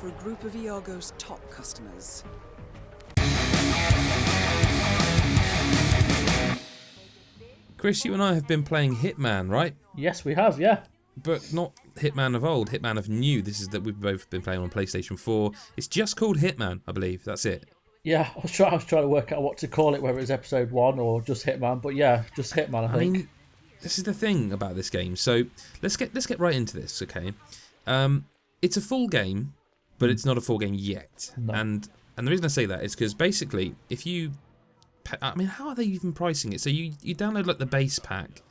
for a group of Iago's top customers. Chris, you and I have been playing Hitman, right? Yes, we have, yeah. But not Hitman of old, Hitman of new. This is that we've both been playing on PlayStation 4. It's just called Hitman, I believe. That's it. Yeah, I was trying to work out what to call it, whether it's episode 1 or just Hitman. But yeah, just Hitman, I think. mean, this is the thing about this game. So let's get right into this, okay? It's a full game, but it's not a full game yet. No. And the reason I say that is because basically, if you... I mean, how are they even pricing it? So you download like the base pack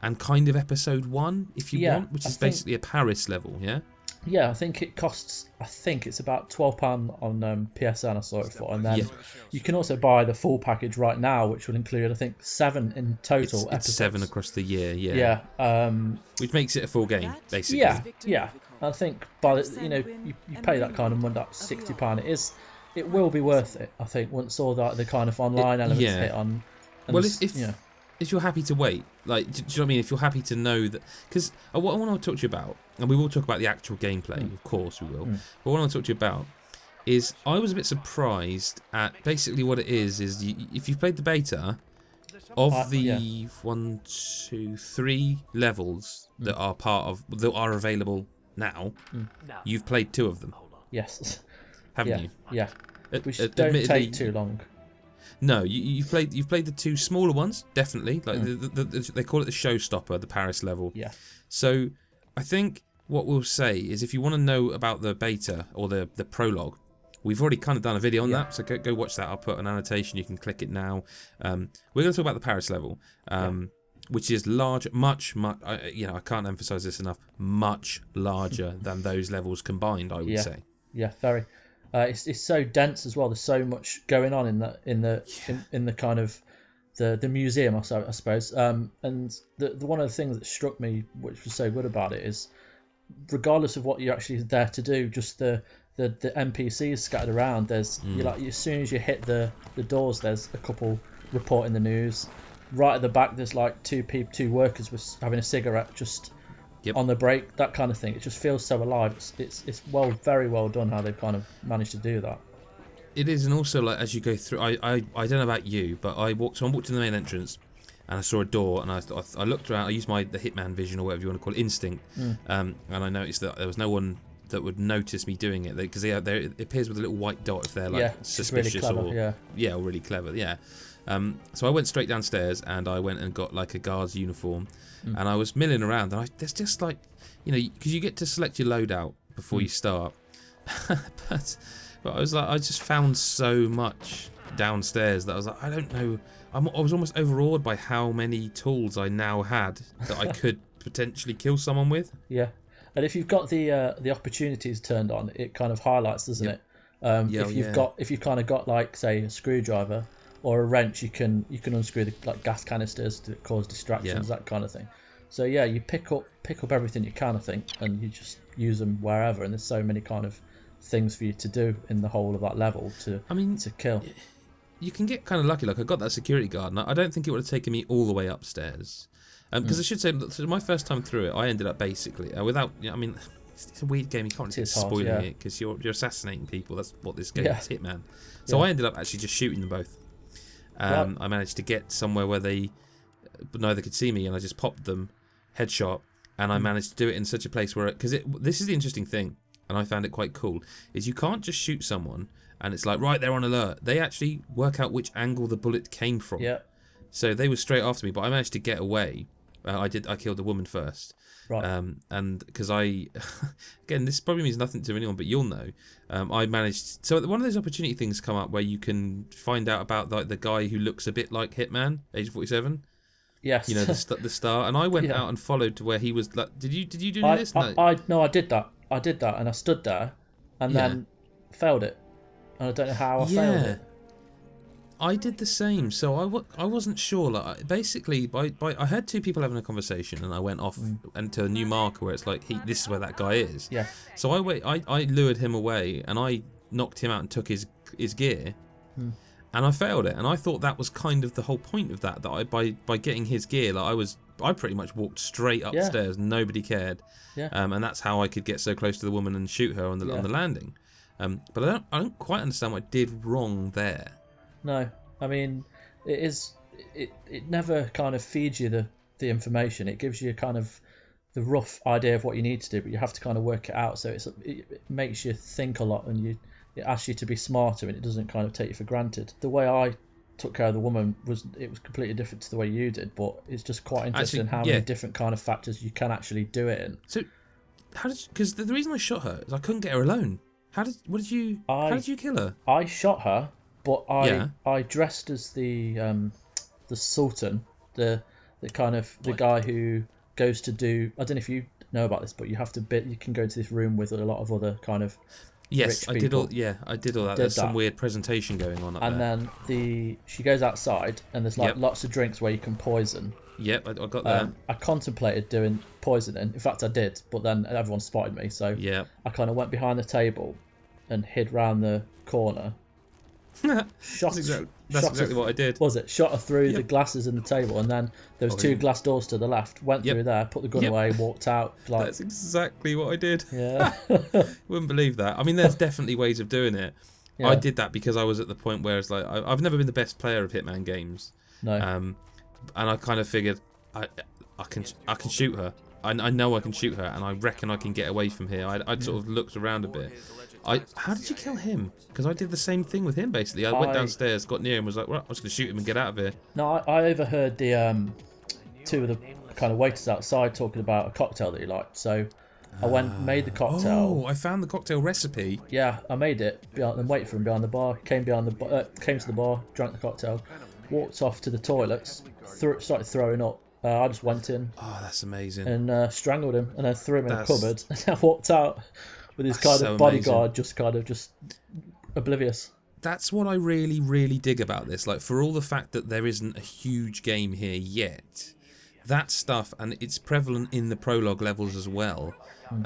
and kind of episode 1 if you want, which is basically a Paris level, yeah? Yeah, I think it costs, it's about £12 on PSN I saw it for. And then you can also buy the full package right now, which will include, I think, 7 in total episodes. It's 7 across the year, yeah. Yeah. Which makes it a full game, basically. Yeah. I think you pay that kind of money, that £60, it will be worth it, I think, once all the kind of online elements hit on. Well, if you're happy to wait, like, do you know what I mean? If you're happy to know that, because what I want to talk to you about, and we will talk about the actual gameplay, of course we will. But what I want to talk to you about is I was a bit surprised at basically what it is if you've played the beta of the 1, 2, 3 levels that are available now, you've played 2 of them. Yes. Haven't you? Yeah. Which don't take too long. No, you've played the 2 smaller ones, definitely. Like they call it the showstopper, the Paris level. Yeah. So I think what we'll say is if you want to know about the beta or the prologue, we've already kind of done a video on that, so go watch that. I'll put an annotation. You can click it now. We're going to talk about the Paris level, which is large, much. I can't emphasize this enough. Much larger than those levels combined, I would say. Yeah, very. It's so dense as well. There's so much going on in the kind of the museum, I suppose. And the one of the things that struck me, which was so good about it, is regardless of what you're actually there to do, just the NPCs scattered around. There's as soon as you hit the doors, there's a couple reporting the news. Right at the back, there's like two workers was having a cigarette just on the break, that kind of thing. It just feels so alive. It's very well done how they've kind of managed to do that. It is, and also like as you go through, I don't know about you, but I walked in the main entrance, and I saw a door, and I looked around. I used the Hitman vision or whatever you want to call it, instinct, and I noticed that there was no one that would notice me doing it because it appears with a little white dot if they're like suspicious really clever, or really clever, yeah. So I went straight downstairs and I went and got like a guard's uniform, and I was milling around, and there's just like, because you get to select your loadout before you start, but I was like, I just found so much downstairs that I was like, I don't know, I was almost overawed by how many tools I now had that I could potentially kill someone with. Yeah, and if you've got the opportunities turned on, it kind of highlights, doesn't it? If you've kind of got like, say, a screwdriver or a wrench, you can unscrew the gas canisters to cause distractions, that kind of thing. So yeah, you pick up everything you can, I think, and you just use them wherever. And there's so many kind of things for you to do in the whole of that level to kill. You can get kind of lucky. Like I got that security guard, and I don't think it would have taken me all the way upstairs. Because I should say, so my first time through it, I ended up basically without. I mean, it's a weird game. You can't keep spoiling it because you're assassinating people. That's what this game is, Hitman. So I ended up actually just shooting them both. I managed to get somewhere where neither could see me, and I just popped them, headshot, and I managed to do it in such a place where, this is the interesting thing, and I found it quite cool, is you can't just shoot someone and it's like, right, they're on alert. They actually work out which angle the bullet came from. Yeah. So they were straight after me, but I managed to get away. I killed the woman first. Right. And because again, this probably means nothing to anyone, but you'll know. I managed. So one of those opportunity things come up where you can find out about like the guy who looks a bit like Hitman, age 47. Yes. The star. And I went out and followed to where he was. Like, did you do this? No. I did that. And I stood there, and then failed it. And I don't know how I failed it. I did the same, so I wasn't sure. Like, basically, I heard 2 people having a conversation, and I went off into a new marker where it's like, this is where that guy is. Yeah. So I lured him away, and I knocked him out and took his gear, and I failed it. And I thought that was kind of the whole point of that. That by getting his gear, I pretty much walked straight upstairs. Nobody cared. Yeah. And that's how I could get so close to the woman and shoot her on the landing. But I don't quite understand what I did wrong there. No, I mean, it never kind of feeds you the information. It gives you kind of the rough idea of what you need to do, but you have to kind of work it out. So it makes you think a lot, and it asks you to be smarter, and it doesn't kind of take you for granted. The way I took care of the woman was completely different to the way you did, but it's just quite interesting how many different kind of factors you can actually do it in. So because the reason I shot her is I couldn't get her alone. How did you kill her? I shot her, but I dressed as the Sultan, the kind of the guy who goes to do, I don't know if you know about this, but you can go into this room with a lot of other kind of Yes, rich I people. I did all that. There's some weird presentation going on up and there. And then she goes outside, and there's lots of drinks where you can poison. Yep, I got that. I contemplated doing poisoning. In fact, I did, but then everyone spotted me, so I kind of went behind the table and hid round the corner. That's exactly what I did. Was it? Shot her through the glasses in the table, and then there was two glass doors to the left. Went through there, put the gun away, walked out. That's exactly what I did. Yeah. Wouldn't believe that. I mean, there's definitely ways of doing it. Yeah. I did that because I was at the point where it's like I've never been the best player of Hitman games. No. And I kind of figured I can shoot her. I know I can shoot her, and I reckon I can get away from here. I sort of looked around a bit. How did you kill him? Because I did the same thing with him, basically. I went downstairs, got near him, was like, well, I was going to shoot him and get out of here. No, I overheard the two of the kind of waiters outside talking about a cocktail that he liked. So I went, made the cocktail. Oh, I found the cocktail recipe. Yeah, I made it and waited for him behind the bar. Came to the bar, drank the cocktail, walked off to the toilets, started throwing up. I just went in. Oh, that's amazing. And strangled him, and then threw him in a cupboard, and I walked out with his kind of bodyguard just oblivious. That's what I really, really dig about this. Like, for all the fact that there isn't a huge game here yet, that stuff, and it's prevalent in the prologue levels as well.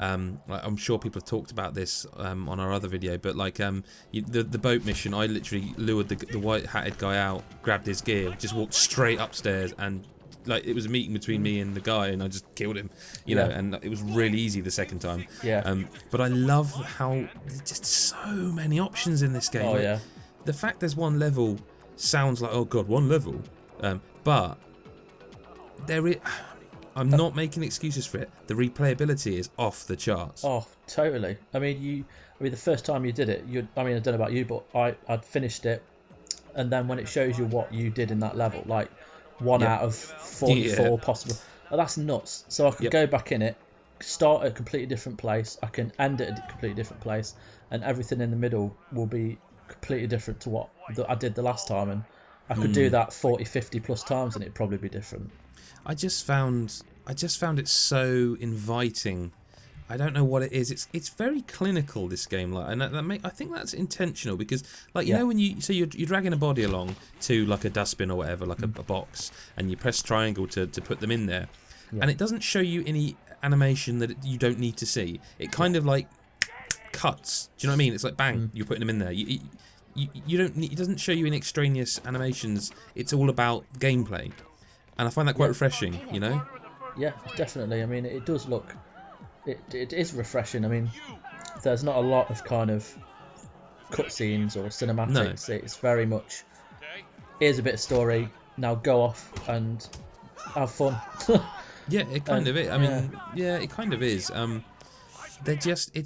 I'm sure people have talked about this on our other video, but like the boat mission, I literally lured the white-hatted guy out, grabbed his gear, just walked straight upstairs, and like it was a meeting between me and the guy, and I just killed him, you know, and it was really easy the second time. But I love how there's just so many options in this game. The fact there's one level sounds like, oh god, one level, but I'm not making excuses for it. The replayability is off the charts. Oh, totally. I mean, the first time you did it, I don't know about you, but I'd finished it, and then when it shows you what you did in that level, like 1 out of 44 possible. Oh, that's nuts. So I can go back in it, start at a completely different place, I can end it at a completely different place, and everything in the middle will be completely different to what I did the last time, and I could do that 40, 50 plus times and it'd probably be different. I just found it so inviting. I don't know what it is. It's very clinical, this game, like, and I think that's intentional, because like you know when you're dragging a body along to like a dustbin or whatever, like a box, and you press triangle to put them in there, and it doesn't show you any animation that you don't need to see. It kind of like cuts. Do you know what I mean? It's like bang, you're putting them in there. You don't need, it doesn't show you any extraneous animations. It's all about gameplay, and I find that quite refreshing. You know? Yeah, definitely. I mean, it does look. It is refreshing. I mean, there's not a lot of kind of cutscenes or cinematics. No. It's very much, here's a bit of story, now go off and have fun. Yeah, it kind of is. I mean, it kind of is. They're just,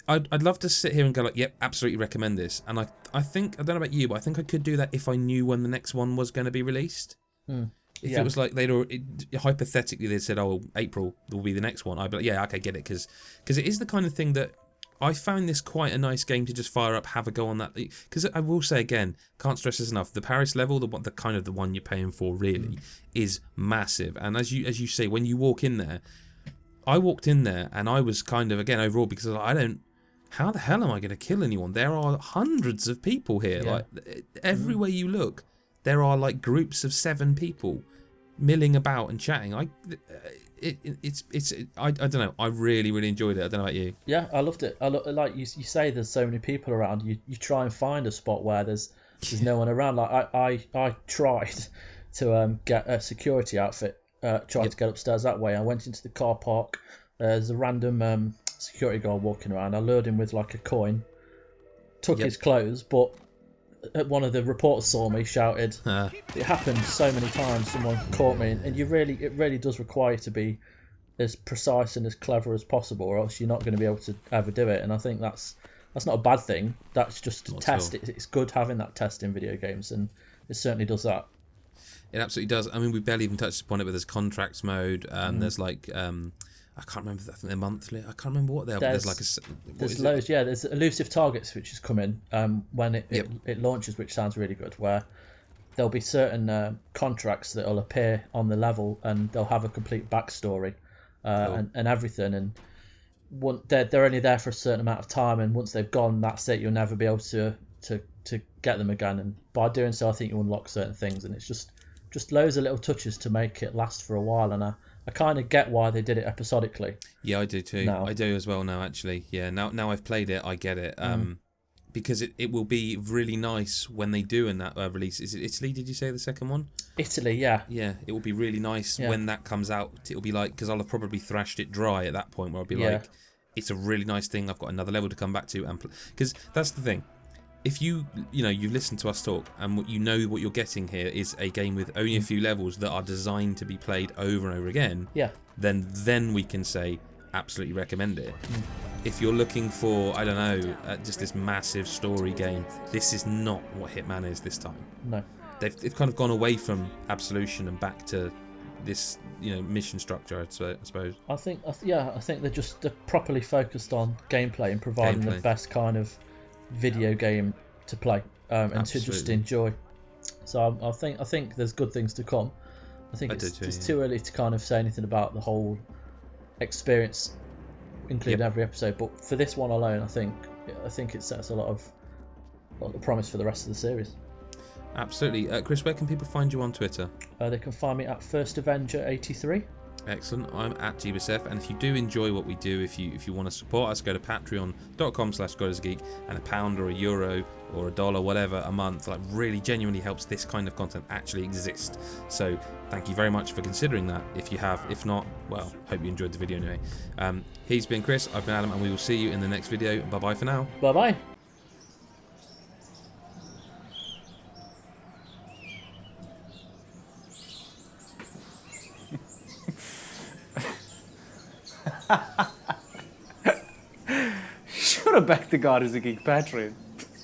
I'd love to sit here and go like, yep, absolutely recommend this. And I think, I don't know about you, but I think I could do that if I knew when the next one was going to be released. If it was like hypothetically they'd said, oh, April will be the next one, I'd be like, yeah, okay, get it, because it is the kind of thing that I found this quite a nice game to just fire up, have a go on that. Because I will say again, can't stress this enough, the Paris level, the kind of the one you're paying for really, is massive. And as you say, when you walk in there, I walked in there and I was kind of, again, overall, because how the hell am I going to kill anyone? There are hundreds of people here. Like everywhere you look, there are like groups of 7 people milling about and chatting. I don't know. I really, really enjoyed it. I don't know about you. Yeah, I loved it. Like you say, there's so many people around. You try and find a spot where there's no one around. Like I tried to get a security outfit. Tried to get upstairs that way. I went into the car park. There's a random security guard walking around. I lured him with like a coin, took Yep. his clothes, but one of the reporters saw me, shouted. It happened so many times. Someone caught me, and it really does require you to be as precise and as clever as possible, or else you're not going to be able to ever do it. And I think that's not a bad thing. That's just a test. It's good having that test in video games, and it certainly does that. It absolutely does. I mean, we barely even touched upon it, but there's contracts mode. There's like I can't remember. I think they're monthly. I can't remember what they are. There's like there's loads. Yeah, there's elusive targets which is coming when it launches, which sounds really good. Where there'll be certain contracts that will appear on the level, and they'll have a complete backstory and everything. And they're only there for a certain amount of time, and once they've gone, that's it. You'll never be able to get them again. And by doing so, I think you unlock certain things, and it's just loads of little touches to make it last for a while. And I kind of get why they did it episodically. Yeah, I do too. Now. I do as well now, actually. Yeah, now I've played it, I get it. Because it will be really nice when they do in that release. Is it Italy, did you say, the second one? Italy, yeah. Yeah, it will be really nice when that comes out. It'll be like, because I'll have probably thrashed it dry at that point, where I'll be like, it's a really nice thing. I've got another level to come back to. Because that's the thing. If you listen to us talk and you know what you're getting here is a game with only a few levels that are designed to be played over and over again, then we can say absolutely recommend it. If you're looking for, I don't know, just this massive story game, this is not what Hitman is this time. No. They've kind of gone away from Absolution and back to this mission structure, I suppose. I think they're properly focused on gameplay and providing the best kind of video game to play and to just enjoy. So I think there's good things to come. I think it's too early to kind of say anything about the whole experience, including every episode. But for this one alone, I think it sets a lot of promise for the rest of the series. Absolutely. Chris, where can people find you on Twitter? They can find me at FirstAvenger83. Excellent. I'm at GBSF, and if you do enjoy what we do, if you want to support us, go to patreon.com/GodIsGeek, and £1 or €1 or $1, whatever, a month, like, really genuinely helps this kind of content actually exist. So thank you very much for considering that. If you have, if not, well, hope you enjoyed the video anyway. He's been Chris, I've been Adam, and we will see you in the next video. Bye bye for now. Bye bye. Should have backed the God is a Geek Patreon.